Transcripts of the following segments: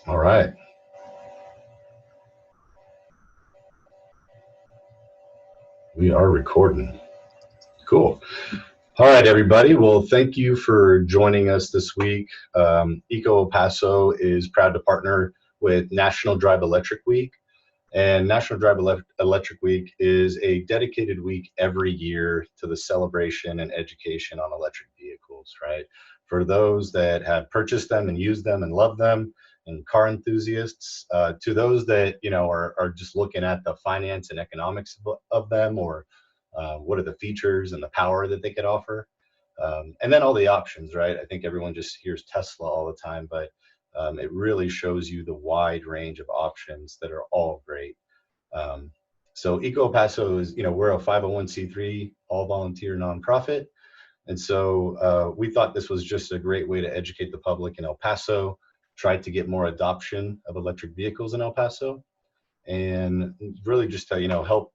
All right. We are recording. Cool. All right, everybody. Well, thank you for joining us this week. Eco Paso is proud to partner with National Drive Electric Week. And National Drive Electric Week is a dedicated week every year to the celebration and education on electric vehicles, right? For those that have purchased them and used them and love them, and car enthusiasts, to those that are just looking at the finance and economics of them, or what are the features and the power that they could offer, and then all the options, right? I think everyone just hears Tesla all the time, but it really shows you the wide range of options that are all great. Um, so Eco Paso is, we're a 501c3 all volunteer nonprofit. And so we thought this was just a great way to educate the public in El Paso, try to get more adoption of electric vehicles in El Paso, and really just to, help,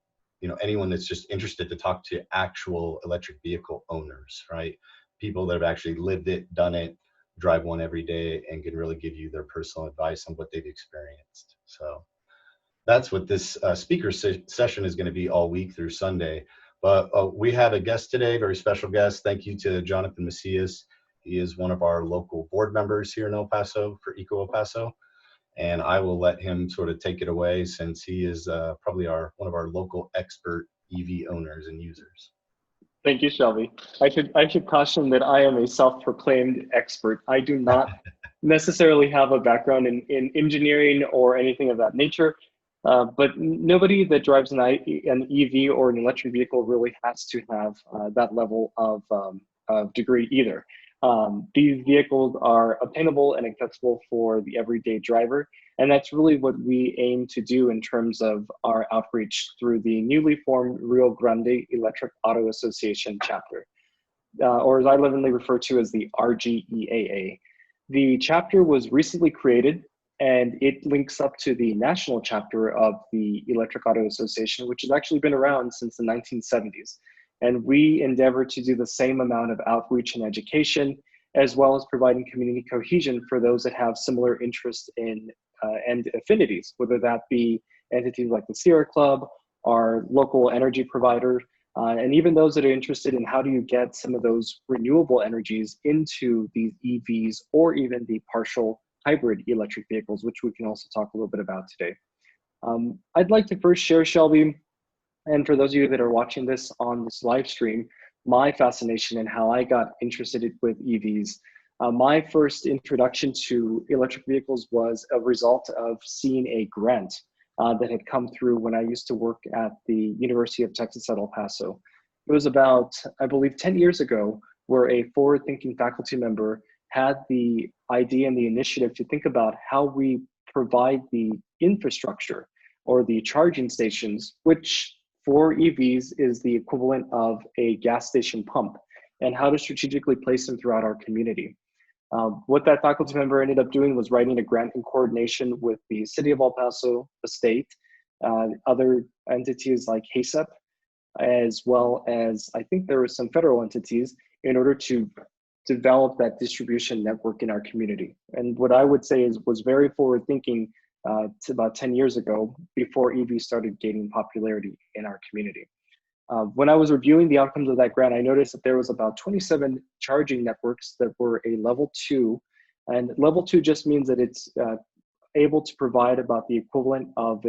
anyone that's just interested to talk to actual electric vehicle owners, right? People that have actually lived it, done it, drive one every day, and can really give you their personal advice on what they've experienced. So that's what this speaker session is going to be all week through Sunday. But we have a guest today, very special guest. Thank you to Jonathan Macias. He is one of our local board members here in El Paso for Eco El Paso. And I will let him sort of take it away, since he is probably one of our local expert EV owners and users. Thank you, Shelby. I should caution that I am a self-proclaimed expert. I do not necessarily have a background in engineering or anything of that nature, but nobody that drives an EV or an electric vehicle really has to have that level of degree either. These vehicles are obtainable and accessible for the everyday driver, and that's really what we aim to do in terms of our outreach through the newly formed Rio Grande Electric Auto Association chapter, or as I lovingly refer to as the RGEAA. The chapter was recently created, and it links up to the national chapter of the Electric Auto Association, which has actually been around since the 1970s. And we endeavor to do the same amount of outreach and education, as well as providing community cohesion for those that have similar interests in and affinities, whether that be entities like the Sierra Club, our local energy provider, and even those that are interested in how do you get some of those renewable energies into these EVs or even the partial hybrid electric vehicles, which we can also talk a little bit about today. I'd like to first share, Shelby, and for those of you that are watching this on this live stream, my fascination and how I got interested with EVs. My first introduction to electric vehicles was a result of seeing a grant that had come through when I used to work at the University of Texas at El Paso. It was about, I believe, 10 years ago, where a forward-thinking faculty member had the idea and the initiative to think about how we provide the infrastructure or the charging stations, which for EVs is the equivalent of a gas station pump, and how to strategically place them throughout our community. What that faculty member ended up doing was writing a grant in coordination with the city of El Paso, the state, other entities like HACEP, as well as I think there were some federal entities, in order to develop that distribution network in our community. And what I would say was very forward thinking to about 10 years ago, before EV started gaining popularity in our community. When I was reviewing the outcomes of that grant, I noticed that there was about 27 charging networks that were a level 2. And level 2 just means that it's able to provide about the equivalent of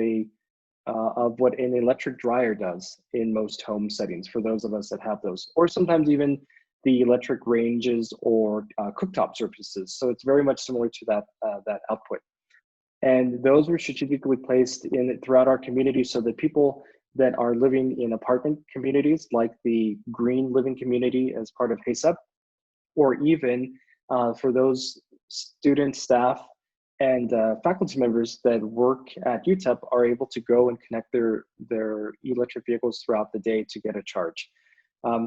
what an electric dryer does in most home settings, for those of us that have those, or sometimes even the electric ranges or cooktop surfaces. So it's very much similar to that output. And those were strategically placed throughout our community, so that people that are living in apartment communities, like the Green Living Community as part of HACEP, or even for those students, staff, and faculty members that work at UTEP, are able to go and connect their electric vehicles throughout the day to get a charge.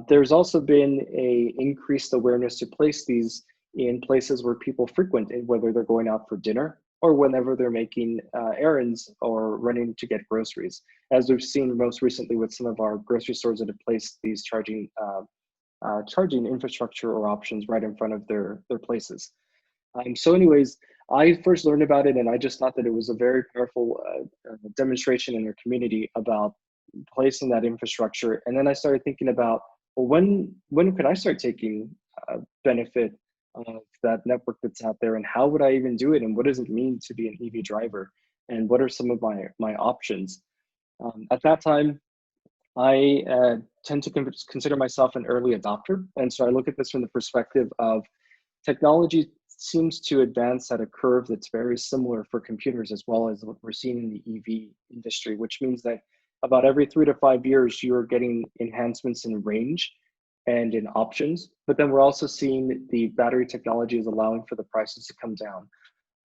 There's also been a increased awareness to place these in places where people frequent, whether they're going out for dinner or whenever they're making errands or running to get groceries, as we've seen most recently with some of our grocery stores that have placed these charging infrastructure or options right in front of their places. So anyways, I first learned about it, and I just thought that it was a very powerful demonstration in our community about placing that infrastructure. And then I started thinking about, well, when could I start taking benefit of that network that's out there, and how would I even do it, and what does it mean to be an EV driver, and what are some of my options? At that time, I tend to consider myself an early adopter, and so I look at this from the perspective of technology seems to advance at a curve that's very similar for computers as well as what we're seeing in the EV industry, which means that about every 3 to 5 years, you're getting enhancements in range and in options. But then we're also seeing the battery technology is allowing for the prices to come down.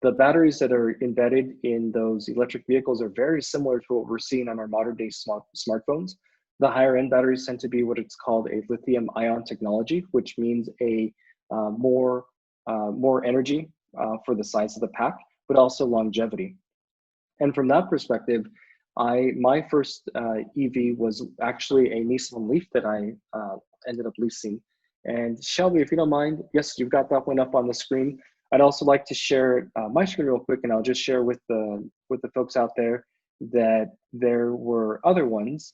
The batteries that are embedded in those electric vehicles are very similar to what we're seeing on our modern day smartphones. The higher end batteries tend to be what it's called a lithium ion technology, which means a more energy for the size of the pack, but also longevity. And from that perspective, my first EV was actually a Nissan Leaf that I ended up leasing. And Shelby, if you don't mind, yes, you've got that one up on the screen. I'd also like to share my screen real quick, and I'll just share with the folks out there that there were other ones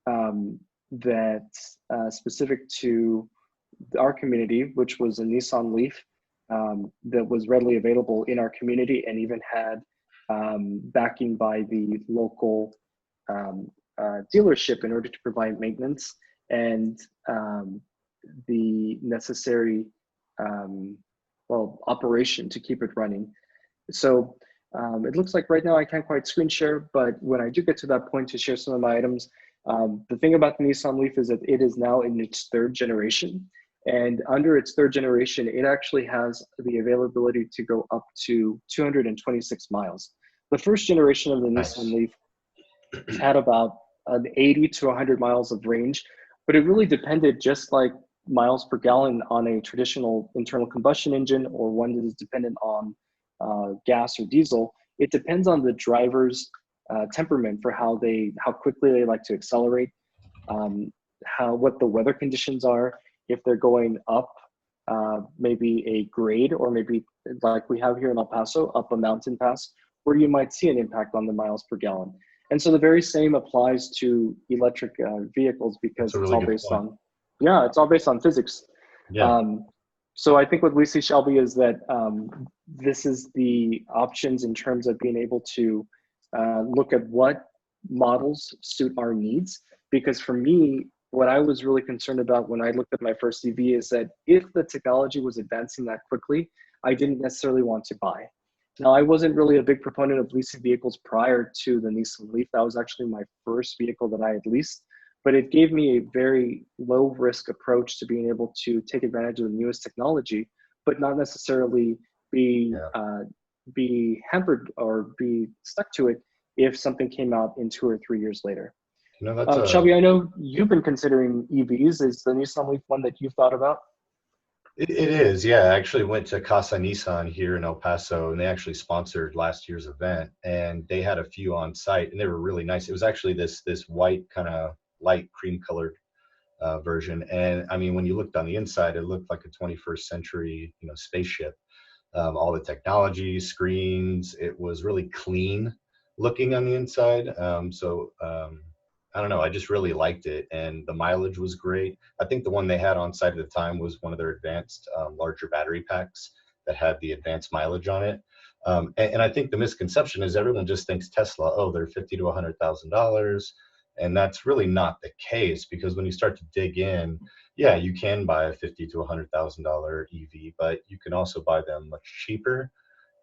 that specific to our community, which was a Nissan Leaf that was readily available in our community and even had backing by the local dealership in order to provide maintenance and the necessary operation to keep it running. So it looks like right now I can't quite screen share, but when I do get to that point to share some of my items, the thing about the Nissan Leaf is that it is now in its third generation. And under its third generation, it actually has the availability to go up to 226 miles. The first generation of the Nissan Leaf had about 80 to 100 miles of range, but it really depended, just like miles per gallon on a traditional internal combustion engine or one that is dependent on gas or diesel. It depends on the driver's temperament for how quickly they like to accelerate, what the weather conditions are, if they're going up maybe a grade, or maybe like we have here in El Paso, up a mountain pass, where you might see an impact on the miles per gallon. And so the very same applies to electric vehicles, because it's all based on, it's all based on physics. Yeah. So I think what we see, Shelby, is that this is the options in terms of being able to look at what models suit our needs. Because for me, what I was really concerned about when I looked at my first EV is that if the technology was advancing that quickly, I didn't necessarily want to buy. Now, I wasn't really a big proponent of leasing vehicles prior to the Nissan Leaf. That was actually my first vehicle that I had leased, but it gave me a very low risk approach to being able to take advantage of the newest technology, but not necessarily be hampered or be stuck to it if something came out in 2 or 3 years later. Shelby, I know you've been considering EVs. Is the Nissan Leaf one that you've thought about? It is, yeah. I actually went to Casa Nissan here in El Paso, and they actually sponsored last year's event, and they had a few on site, and they were really nice. It was actually this white, kind of light cream colored version, and I mean, when you looked on the inside, it looked like a 21st century, spaceship. All the technology, screens, it was really clean looking on the inside. I don't know, I just really liked it, and the mileage was great. I think the one they had on site at the time was one of their advanced, larger battery packs that had the advanced mileage on it. And I think the misconception is everyone just thinks Tesla, oh, they're $50,000 to $100,000, and that's really not the case, because when you start to dig in, yeah, you can buy a $50,000 to $100,000 EV, but you can also buy them much cheaper.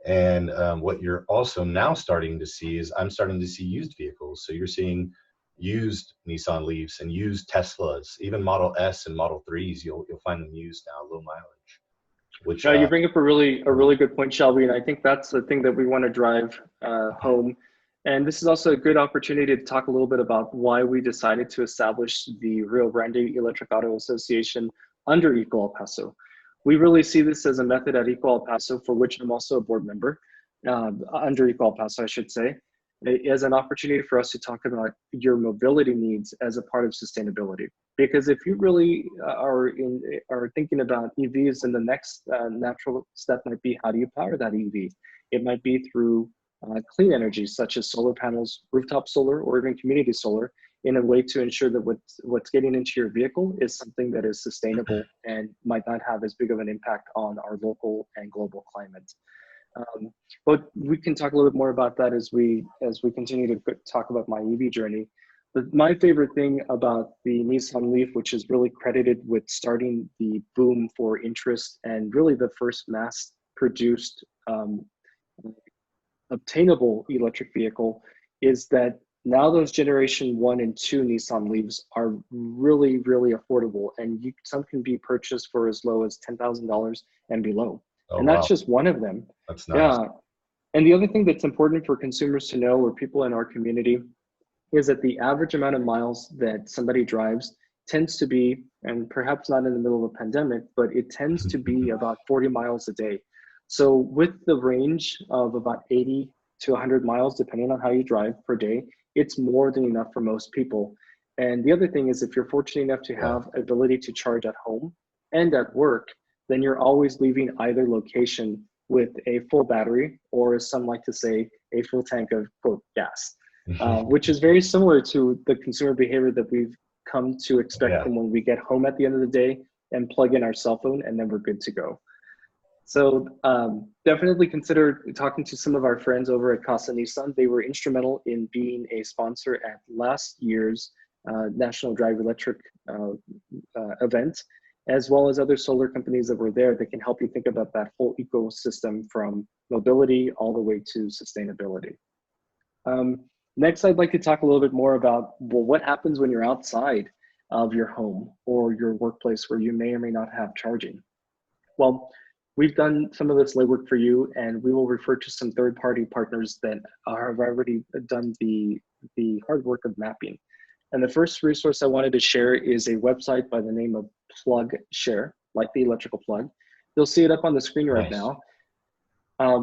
And what you're also now starting to see is I'm starting to see used vehicles. So you're seeing used Nissan Leafs and used Teslas, even Model S and Model 3s. You'll find them used now, low mileage. Which you bring up a really good point, Shelby, and I think that's the thing that we want to drive home. And this is also a good opportunity to talk a little bit about why we decided to establish the Rio Grande Electric Auto Association under Eco El Paso. We really see this as a method at Eco El Paso, for which I'm also a board member, under Eco El Paso, I should say, as an opportunity for us to talk about your mobility needs as a part of sustainability. Because if you really are thinking about EVs, then the next natural step might be, how do you power that EV? It might be through clean energy, such as solar panels, rooftop solar, or even community solar, in a way to ensure that what's getting into your vehicle is something that is sustainable and might not have as big of an impact on our local and global climate. But we can talk a little bit more about that as we continue to talk about my EV journey. But my favorite thing about the Nissan Leaf, which is really credited with starting the boom for interest and really the first mass-produced obtainable electric vehicle, is that now those generation 1 and 2 Nissan Leafs are really, really affordable, and some can be purchased for as low as $10,000 and below. Oh, and that's wow. just one of them. That's nice. Yeah. And the other thing that's important for consumers to know, or people in our community, is that the average amount of miles that somebody drives tends to be, and perhaps not in the middle of a pandemic, but it tends to be about 40 miles a day. So with the range of about 80 to 100 miles, depending on how you drive per day, it's more than enough for most people. And the other thing is, if you're fortunate enough to have ability to charge at home and at work, then you're always leaving either location with a full battery, or as some like to say, a full tank of, quote, gas, which is very similar to the consumer behavior that we've come to expect from when we get home at the end of the day and plug in our cell phone, and then we're good to go. So definitely consider talking to some of our friends over at Casa Nissan. They were instrumental in being a sponsor at last year's National Drive Electric event, as well as other solar companies that were there that can help you think about that whole ecosystem from mobility all the way to sustainability. Next, I'd like to talk a little bit more about, well, what happens when you're outside of your home or your workplace where you may or may not have charging? Well, we've done some of this legwork for you, and we will refer to some third-party partners that have already done the hard work of mapping. And the first resource I wanted to share is a website by the name of Plug Share, like the electrical plug. You'll see it up on the screen right now.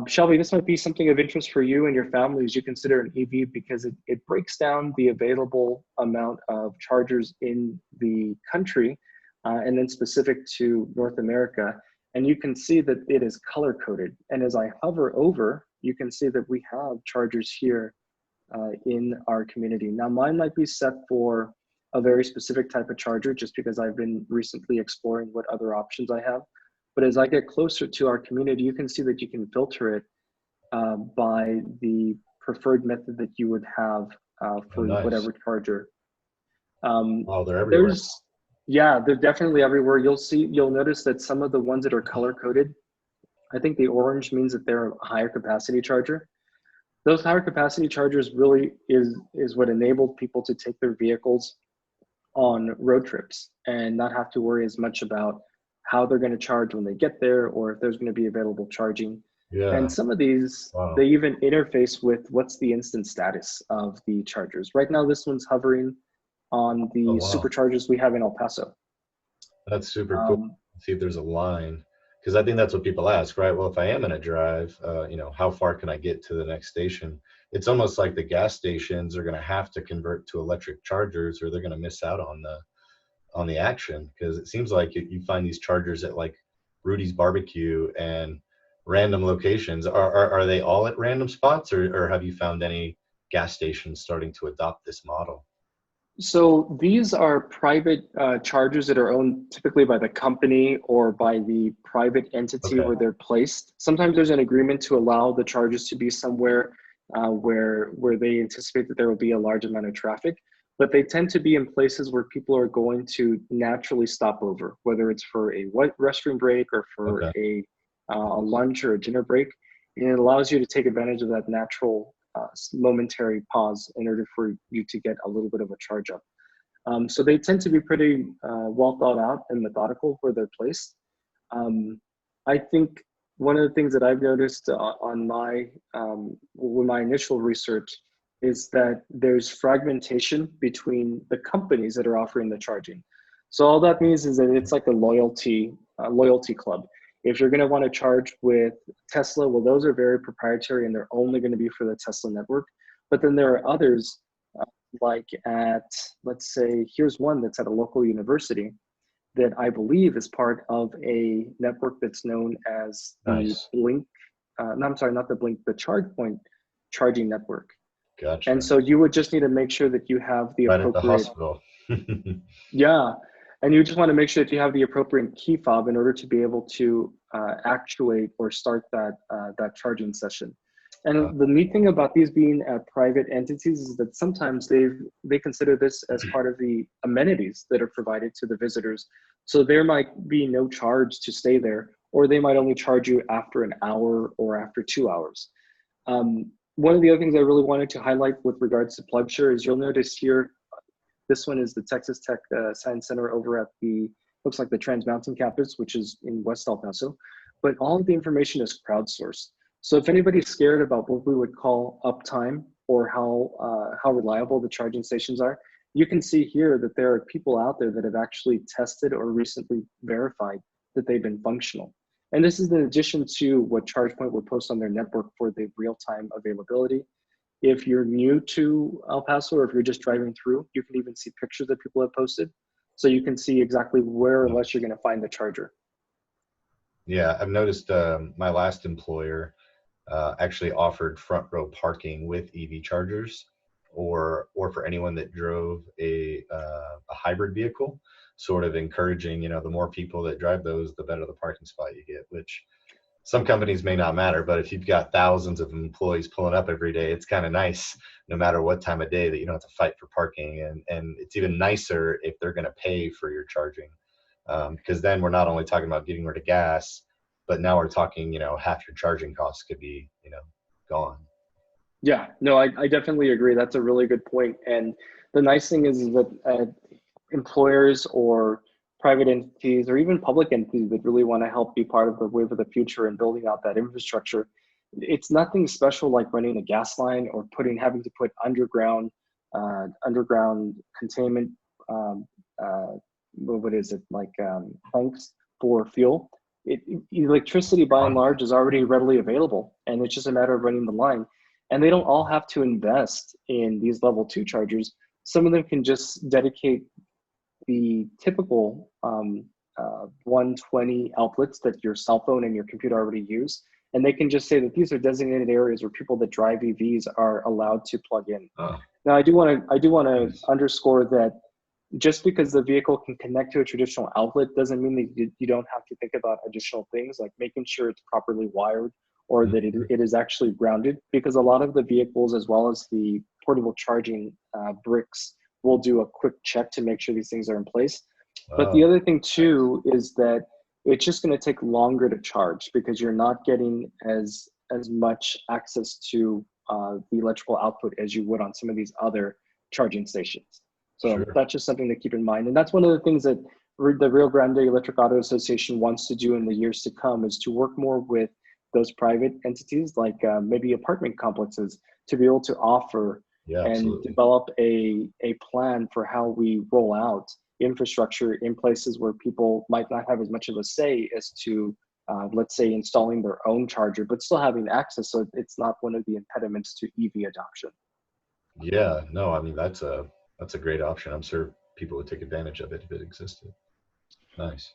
Shelby, this might be something of interest for you and your family as you consider an EV, because it breaks down the available amount of chargers in the country and then specific to North America. And you can see that it is color coded. And as I hover over, you can see that we have chargers here in our community. Now, mine might be set for a very specific type of charger, just because I've been recently exploring what other options I have. But as I get closer to our community, you can see that you can filter it by the preferred method that you would have for whatever charger. Oh, they're everywhere. Yeah, they're definitely everywhere. You'll notice that some of the ones that are color coded, I think the orange means that they're a higher capacity charger. Those higher capacity chargers really is what enabled people to take their vehicles on road trips and not have to worry as much about how they're going to charge when they get there, or if there's going to be available charging. Yeah. And some of these, they even interface with what's the instant status of the chargers. Right now, this one's hovering on the superchargers we have in El Paso. That's super cool. See if there's a line, because I think that's what people ask, right? Well, if I am going to drive, how far can I get to the next station? It's almost like the gas stations are going to have to convert to electric chargers, or they're going to miss out on the action, because it seems like you find these chargers at like Rudy's Barbecue and random locations. Are they all at random spots, or have you found any gas stations starting to adopt this model? So these are private chargers that are owned typically by the company or by the private entity where they're placed. Sometimes there's an agreement to allow the chargers to be somewhere where they anticipate that there will be a large amount of traffic, but they tend to be in places where people are going to naturally stop over, whether it's for a restroom break or for a lunch or a dinner break. And it allows you to take advantage of that natural momentary pause in order for you to get a little bit of a charge up. So they tend to be pretty well thought out and methodical where they're placed. I think one of the things that I've noticed on with my initial research is that there's fragmentation between the companies that are offering the charging. So all that means is that it's like a loyalty club. If you're going to want to charge with Tesla, well, those are very proprietary and they're only going to be for the Tesla network. But then there are others like at, let's say, here's one that's at a local university that I believe is part of a network that's known as the Nice. Blink, no, I'm sorry, not the Blink, the ChargePoint charging network. And Gotcha. so you would just need to make sure that you have the Right at the appropriate, hospital. yeah, and you just want to make sure that you have the appropriate key fob in order to be able to actuate or start that charging session. And the neat thing about these being private entities is that sometimes they consider this as part of the amenities that are provided to the visitors. So there might be no charge to stay there, or they might only charge you after an hour or after 2 hours. One of the other things I really wanted to highlight with regards to PlugShare is you'll notice here, this one is the Texas Tech Science Center over at the, looks like the Trans Mountain campus, which is in West El Paso. But all of the information is crowdsourced. So if anybody's scared about what we would call uptime or how reliable the charging stations are, you can see here that there are people out there that have actually tested or recently verified that they've been functional. And this is in addition to what ChargePoint would post on their network for the real-time availability. If you're new to El Paso or if you're just driving through, you can even see pictures that people have posted. So you can see exactly where or less you're going to find the charger. Yeah, I've noticed my last employer actually offered front row parking with EV chargers, or for anyone that drove a hybrid vehicle, sort of encouraging, the more people that drive those, the better the parking spot you get, which some companies may not matter, but if you've got thousands of employees pulling up every day, it's kind of nice no matter what time of day that you don't have to fight for parking. And it's even nicer if they're going to pay for your charging, because then we're not only talking about getting rid of gas, but now we're talking, half your charging costs could be, gone. Yeah, no, I definitely agree. That's a really good point. And the nice thing is that employers or private entities or even public entities that really want to help be part of the wave of the future and building out that infrastructure, it's nothing special like running a gas line or having to put underground containment, what is it, like tanks for fuel. Electricity by and large is already readily available, and it's just a matter of running the line. And they don't all have to invest in these level 2 chargers. Some of them can just dedicate the typical 120 outlets that your cell phone and your computer already use. And they can just say that these are designated areas where people that drive EVs are allowed to plug in. Now, I do want to underscore that just because the vehicle can connect to a traditional outlet doesn't mean that you don't have to think about additional things like making sure it's properly wired or that it is actually grounded, because a lot of the vehicles, as well as the portable charging bricks, will do a quick check to make sure these things are in place. But the other thing too is that it's just going to take longer to charge because you're not getting as much access to the electrical output as you would on some of these other charging stations. So that's just something to keep in mind. And that's one of the things that the Rio Grande Electric Auto Association wants to do in the years to come, is to work more with those private entities, like maybe apartment complexes, to be able to offer and develop a plan for how we roll out infrastructure in places where people might not have as much of a say as to, let's say, installing their own charger, but still having access, so it's not one of the impediments to EV adoption. Yeah, no, I mean, that's a great option. I'm sure people would take advantage of it if it existed. Nice.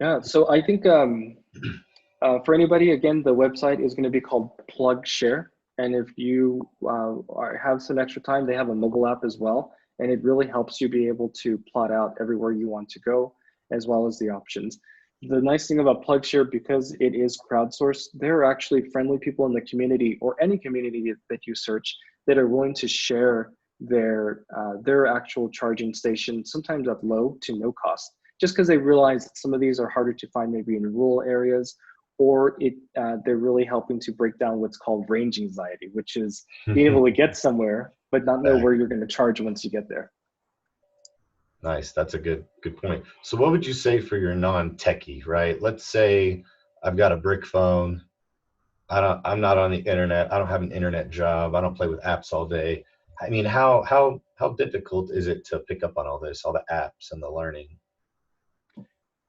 Yeah, so I think for anybody, again, the website is going to be called PlugShare. And if you have some extra time, they have a mobile app as well. And it really helps you be able to plot out everywhere you want to go, as well as the options. The nice thing about PlugShare, because it is crowdsourced, there are actually friendly people in the community or any community that you search that are willing to share their actual charging station, sometimes at low to no cost, just because they realize that some of these are harder to find maybe in rural areas, or they're really helping to break down what's called range anxiety, which is being able to get somewhere but not know where you're going to charge once you get there. Nice. That's a good point. So what would you say for your non-techie, right? Let's say I've got a brick phone. I'm not on the internet. I don't have an internet job. I don't play with apps all day. I mean, how difficult is it to pick up on all this, all the apps and the learning?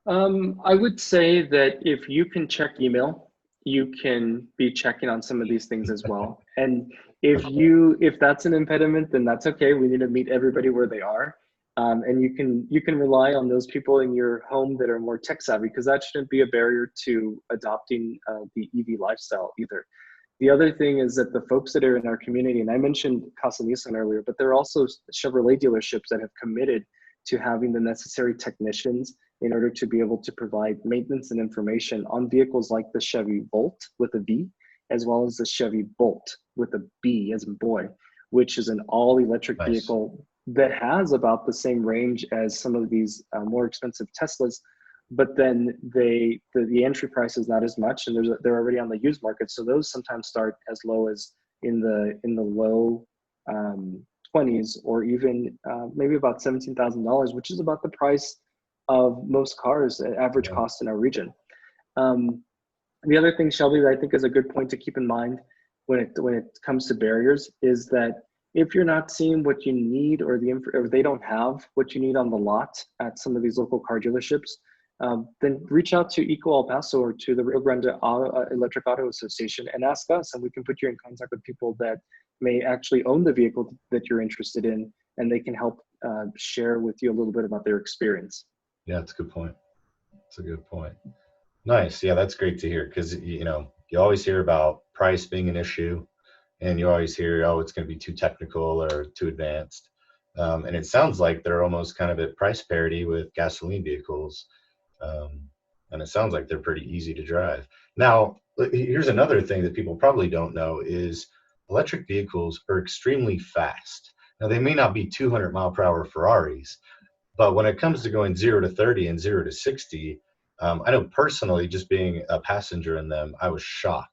I would say that if you can check email you can be checking on some of these things as well. And if that's an impediment, then that's okay. We need to meet everybody where they are. And you can rely on those people in your home that are more tech savvy, because that shouldn't be a barrier to adopting the EV lifestyle either. The other thing is that the folks that are in our community, and I mentioned Casa Nissan earlier, but there are also Chevrolet dealerships that have committed to having the necessary technicians in order to be able to provide maintenance and information on vehicles like the Chevy Volt with a V, as well as the Chevy Bolt with a B as in boy, which is an all-electric vehicle that has about the same range as some of these more expensive Teslas, but then the entry price is not as much, and they're already on the used market. So those sometimes start as low as in the low 20s, or even maybe about $17,000, which is about the price of most cars at average cost in our region. The other thing, Shelby, that I think is a good point to keep in mind when it comes to barriers is that if you're not seeing what you need, or they don't have what you need on the lot at some of these local car dealerships, then reach out to Eco El Paso or to the Rio Grande Electric Auto Association and ask us, and we can put you in contact with people that may actually own the vehicle that you're interested in, and they can help share with you a little bit about their experience. Yeah, that's a good point. That's a good point. Nice. Yeah, that's great to hear, because you always hear about price being an issue, and you always hear, oh, it's going to be too technical or too advanced. And it sounds like they're almost kind of at price parity with gasoline vehicles. And it sounds like they're pretty easy to drive. Now, here's another thing that people probably don't know is electric vehicles are extremely fast. Now, they may not be 200-mile-per-hour Ferraris, but when it comes to going 0 to 30 and 0 to 60, I know personally, just being a passenger in them, I was shocked.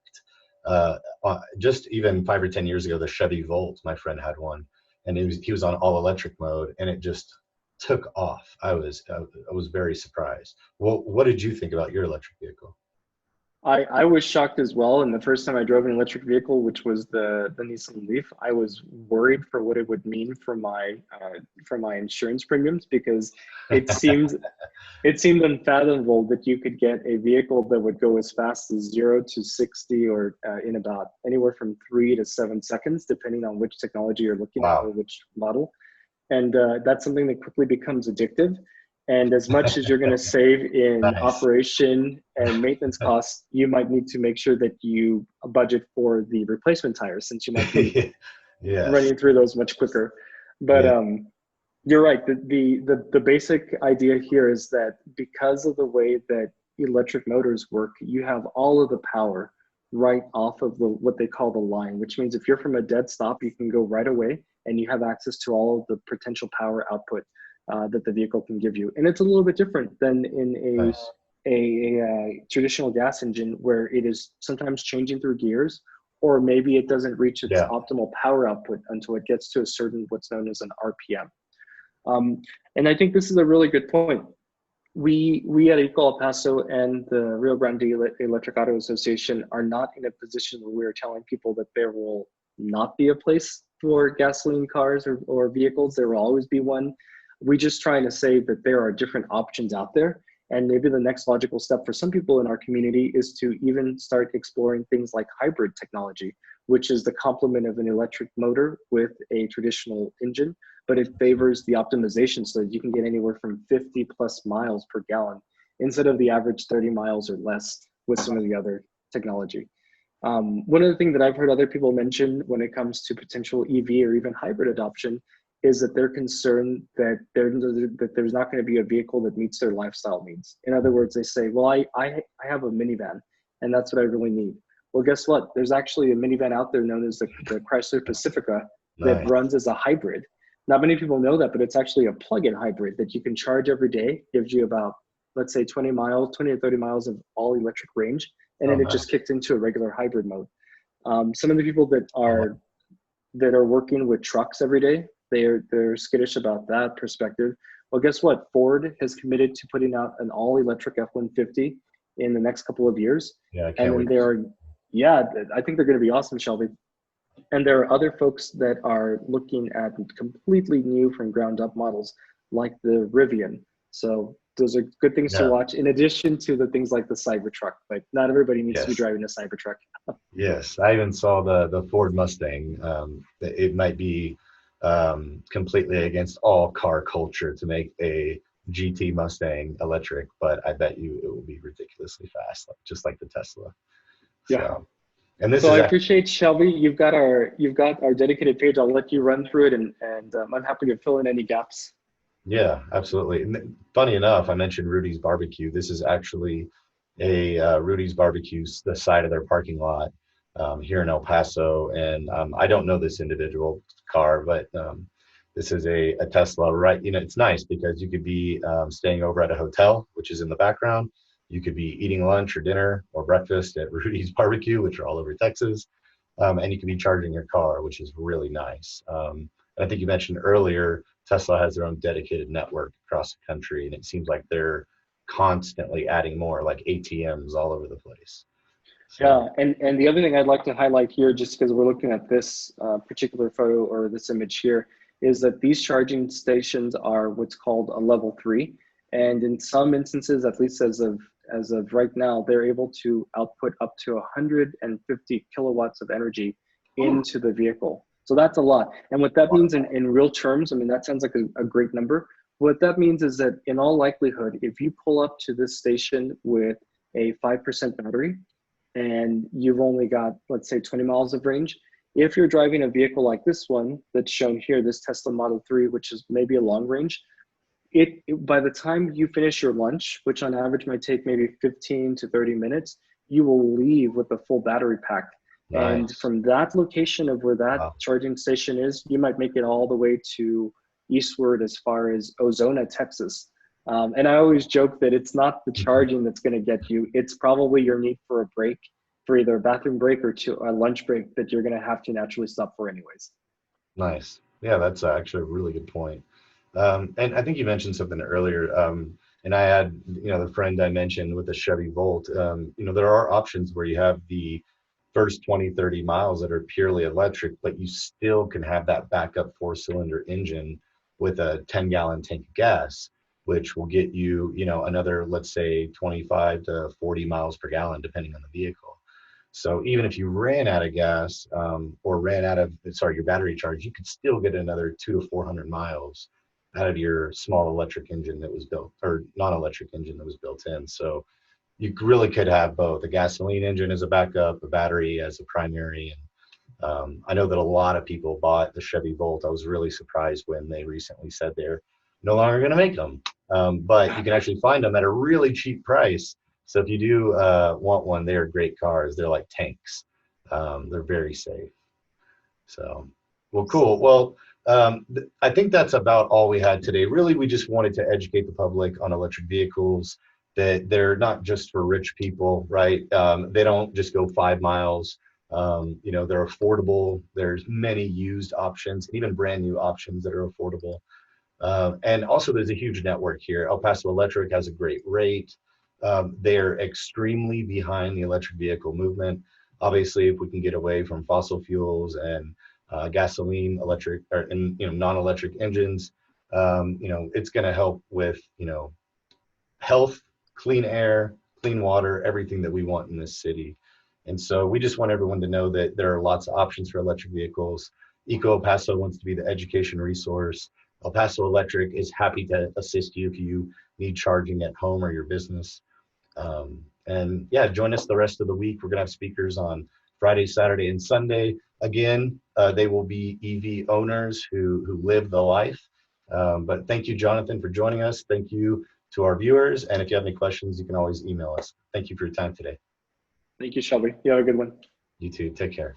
Just even 5 or 10 years ago, the Chevy Volt, my friend had one, and he was on all electric mode, and it just took off. I was very surprised. Well, what did you think about your electric vehicle? I was shocked as well. And the first time I drove an electric vehicle, which was the Nissan Leaf, I was worried for what it would mean for my insurance premiums, because it seemed unfathomable that you could get a vehicle that would go as fast as 0 to 60 or in about anywhere from 3 to 7 seconds, depending on which technology you're looking at or which model. And that's something that quickly becomes addictive. And as much as you're going to save in operation and maintenance costs, you might need to make sure that you budget for the replacement tires, since you might be running through those much quicker. But you're right. The basic idea here is that because of the way that electric motors work, you have all of the power right off of what they call the line, which means if you're from a dead stop, you can go right away and you have access to all of the potential power output that the vehicle can give you. And it's a little bit different than in a traditional gas engine, where it is sometimes changing through gears, or maybe it doesn't reach its optimal power output until it gets to a certain, what's known as an RPM. And I think this is a really good point. We at Eco El Paso and the Rio Grande Electric Auto Association are not in a position where we're telling people that there will not be a place for gasoline cars or vehicles. There will always be one. We're just trying to say that there are different options out there. And maybe the next logical step for some people in our community is to even start exploring things like hybrid technology, which is the complement of an electric motor with a traditional engine, but it favors the optimization so that you can get anywhere from 50 plus miles per gallon instead of the average 30 miles or less with some of the other technology. One of the things that I've heard other people mention when it comes to potential EV or even hybrid adoption is that they're concerned that there's not going to be a vehicle that meets their lifestyle needs. In other words, they say, well, I have a minivan and that's what I really need. Well, guess what? There's actually a minivan out there known as the Chrysler Pacifica that runs as a hybrid. Not many people know that, but it's actually a plug-in hybrid that you can charge every day, gives you about, let's say 20 to 30 miles of all electric range. And then it just kicked into a regular hybrid mode. Some of the people that are working with trucks every day, they're skittish about that perspective. Well, guess what? Ford has committed to putting out an all-electric F-150 in the next couple of years. Yeah, I can't wait. I think they're going to be awesome, Shelby. And there are other folks that are looking at completely new from ground up models like the Rivian. So Those are good things to Yeah. watch, in addition to the things like the Cybertruck. Like, not everybody needs to be Yes. driving a Cybertruck. Yes. I even saw the Ford Mustang. It might be completely against all car culture to make a GT Mustang electric, but I bet you it will be ridiculously fast, just like the Tesla. Yeah. So, and this So is I actually, appreciate, Shelby. You've got our dedicated page. I'll let you run through it, and I'm happy to fill in any gaps. yeah, absolutely. And funny enough, I mentioned Rudy's Barbecue. This is actually a Rudy's Barbecue, the side of their parking lot here in El Paso. And I don't know this individual car, but this is a Tesla, right? You know, it's nice because you could be staying over at a hotel, which is in the background. You could be eating lunch or dinner or breakfast at Rudy's Barbecue, which are all over Texas. And you could be charging your car, which is really nice. I think you mentioned earlier, Tesla has their own dedicated network across the country, and it seems like they're constantly adding more, like ATMs all over the place. Yeah, So, and the other thing I'd like to highlight here, just because we're looking at this particular photo or this image here, is that these charging stations are what's called a level 3, and in some instances, at least as of right now, they're able to output up to 150 kilowatts of energy into the vehicle. So that's a lot. And what that means in real terms, I mean, that sounds like a great number. What that means is that in all likelihood, if you pull up to this station with a 5% battery, and you've only got, let's say, 20 miles of range. If you're driving a vehicle like this one that's shown here, this Tesla Model 3, which is maybe a long range, by the time you finish your lunch, which on average might take maybe 15 to 30 minutes, you will leave with a full battery pack. And nice. from that location of where that Wow. charging station is, you might make it all the way to eastward as far as Ozona, Texas. And I always joke that it's not the charging that's going to get you. It's probably your need for a break, for either a bathroom break or to a lunch break that you're going to have to naturally stop for anyways. Nice. Yeah, that's actually a really good point. And I think you mentioned something earlier. And I had, the friend I mentioned with the Chevy Volt, there are options where you have the first 20, 30 miles that are purely electric, but you still can have that backup four-cylinder engine with a 10-gallon tank of gas, which will get you, another, let's say, 25 to 40 miles per gallon, depending on the vehicle. So even if you ran out of gas or ran out of, your battery charge, you could still get another 200 to 400 miles out of your small electric engine that was built, or non-electric engine that was built in. So you really could have both a gasoline engine as a backup, a battery as a primary. And I know that a lot of people bought the Chevy Volt. I was really surprised when they recently said they're no longer going to make them. But you can actually find them at a really cheap price. So if you do want one, they're great cars. They're like tanks. They're very safe. So, well, cool. Well, I think that's about all we had today. Really, we just wanted to educate the public on electric vehicles, that they're not just for rich people, right? They don't just go 5 miles. They're affordable. There's many used options, even brand new options that are affordable. And also, there's a huge network here. El Paso Electric has a great rate. They're extremely behind the electric vehicle movement. Obviously, if we can get away from fossil fuels and gasoline, electric, and non-electric engines, it's going to help with health, clean air, clean water, everything that we want in this city. And so we just want everyone to know that there are lots of options for electric vehicles. Eco El Paso wants to be the education resource. El Paso Electric is happy to assist you if you need charging at home or your business. And yeah, join us the rest of the week. We're going to have speakers on Friday, Saturday, and Sunday. Again, they will be EV owners who live the life. But thank you, Jonathan, for joining us. Thank you to our viewers. And if you have any questions, you can always email us. Thank you for your time today. Thank you, Shelby. You have a good one. You too. Take care.